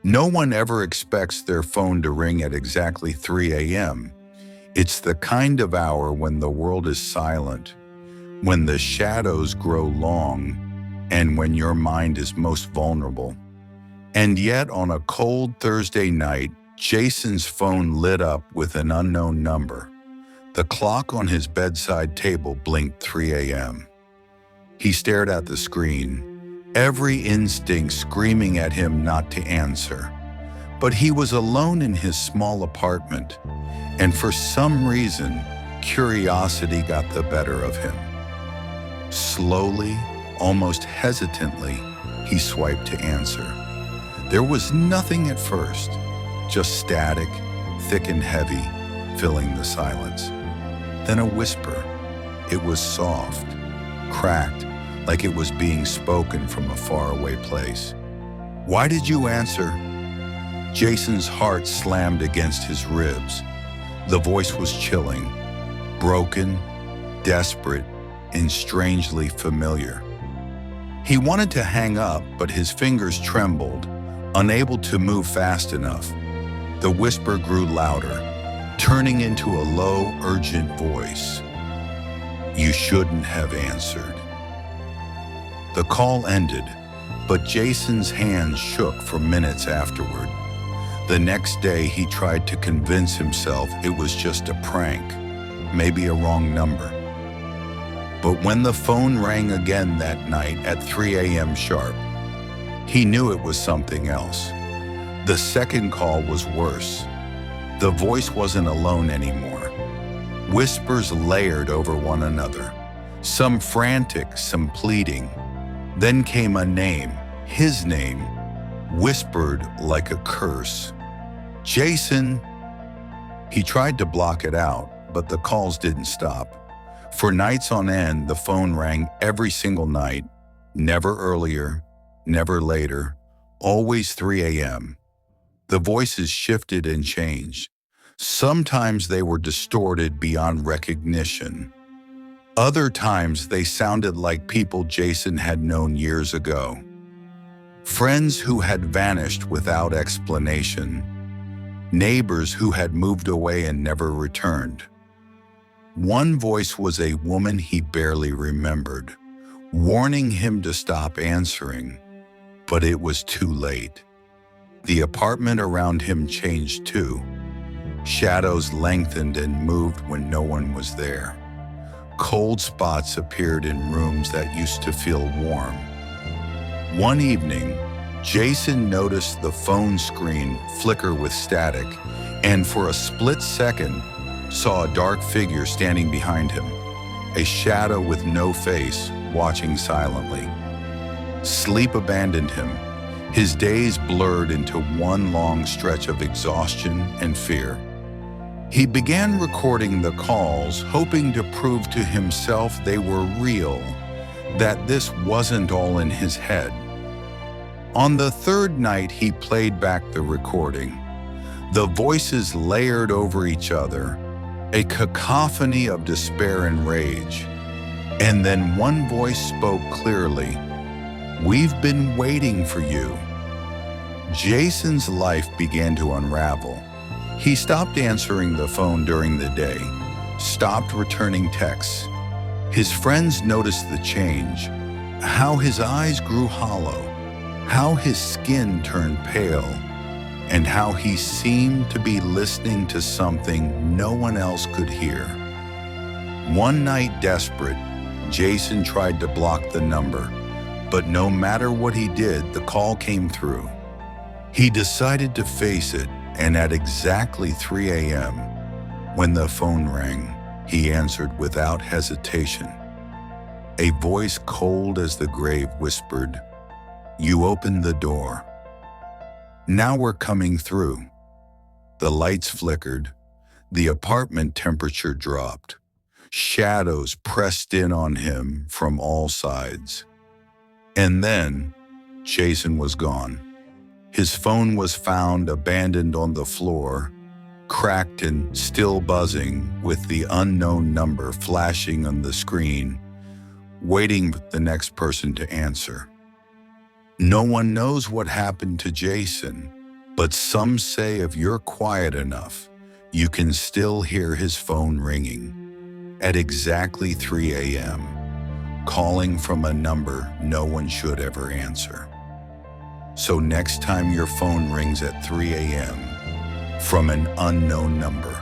No one ever expects their phone to ring at exactly 3 a.m. It's the kind of hour when the world is silent, when the shadows grow long, and when your mind is most vulnerable. And yet, on a cold Thursday night, Jason's phone lit up with an unknown number. The clock on his bedside table blinked 3 a.m. He stared at the screen, every instinct screaming at him not to answer. But he was alone in his small apartment, and for some reason, curiosity got the better of him. Slowly, almost hesitantly, he swiped to answer. There was nothing at first, just static, thick and heavy, filling the silence. Then a whisper. It was soft, cracked, like it was being spoken from a faraway place. "Why did you answer?" Jason's heart slammed against his ribs. The voice was chilling, broken, desperate, and strangely familiar. He wanted to hang up, but his fingers trembled, unable to move fast enough. The whisper grew louder, turning into a low, urgent voice. "You shouldn't have answered." The call ended, but Jason's hands shook for minutes afterward. The next day, he tried to convince himself it was just a prank, maybe a wrong number. But when the phone rang again that night at 3 a.m. sharp, he knew it was something else. The second call was worse. The voice wasn't alone anymore. Whispers layered over one another, some frantic, some pleading. Then came a name, his name, whispered like a curse. "Jason!" He tried to block it out, but the calls didn't stop. For nights on end, the phone rang every single night, never earlier, never later, always 3 a.m. The voices shifted and changed. Sometimes they were distorted beyond recognition. Other times they sounded like people Jason had known years ago. Friends who had vanished without explanation. Neighbors who had moved away and never returned. One voice was a woman he barely remembered, warning him to stop answering, but it was too late. The apartment around him changed too. Shadows lengthened and moved when no one was there. Cold spots appeared in rooms that used to feel warm. One evening, Jason noticed the phone screen flicker with static, and for a split second, saw a dark figure standing behind him, a shadow with no face, watching silently. Sleep abandoned him. His days blurred into one long stretch of exhaustion and fear. He began recording the calls, hoping to prove to himself they were real, that this wasn't all in his head. On the third night, he played back the recording. The voices layered over each other, a cacophony of despair and rage. And then one voice spoke clearly, "We've been waiting for you." Jason's life began to unravel. He stopped answering the phone during the day, stopped returning texts. His friends noticed the change, how his eyes grew hollow, how his skin turned pale, and how he seemed to be listening to something no one else could hear. One night, desperate, Jason tried to block the number, but no matter what he did, the call came through. He decided to face it, and at exactly 3 a.m., when the phone rang, he answered without hesitation. A voice cold as the grave whispered, "You opened the door. Now we're coming through." The lights flickered. The apartment temperature dropped. Shadows pressed in on him from all sides. And then, Jason was gone. His phone was found abandoned on the floor, cracked and still buzzing, with the unknown number flashing on the screen, waiting for the next person to answer. No one knows what happened to Jason. But some say if you're quiet enough, you can still hear his phone ringing at exactly 3 a.m., calling from a number no one should ever answer. So next time your phone rings at 3 a.m. from an unknown number,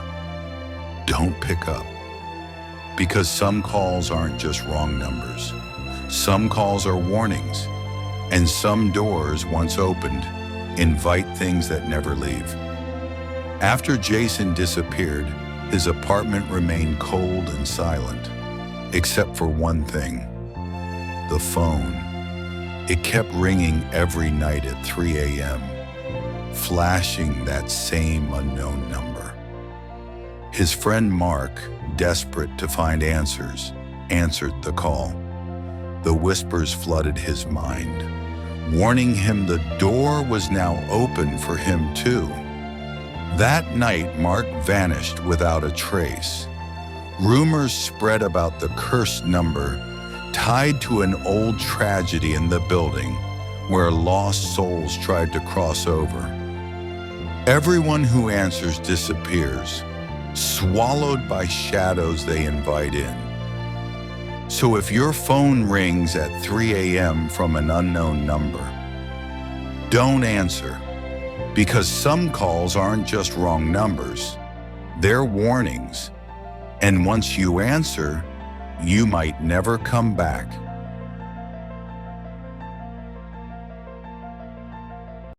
don't pick up. Because some calls aren't just wrong numbers. Some calls are warnings, and some doors, once opened, invite things that never leave. After Jason disappeared, his apartment remained cold and silent, except for one thing: the phone. It kept ringing every night at 3 a.m., flashing that same unknown number. His friend Mark, desperate to find answers, answered the call. The whispers flooded his mind, warning him the door was now open for him too. That night, Mark vanished without a trace. Rumors spread about the cursed number, tied to an old tragedy in the building where lost souls tried to cross over. Everyone who answers disappears, swallowed by shadows they invite in. So if your phone rings at 3 a.m. from an unknown number, don't answer, because some calls aren't just wrong numbers, they're warnings. And once you answer, you might never come back.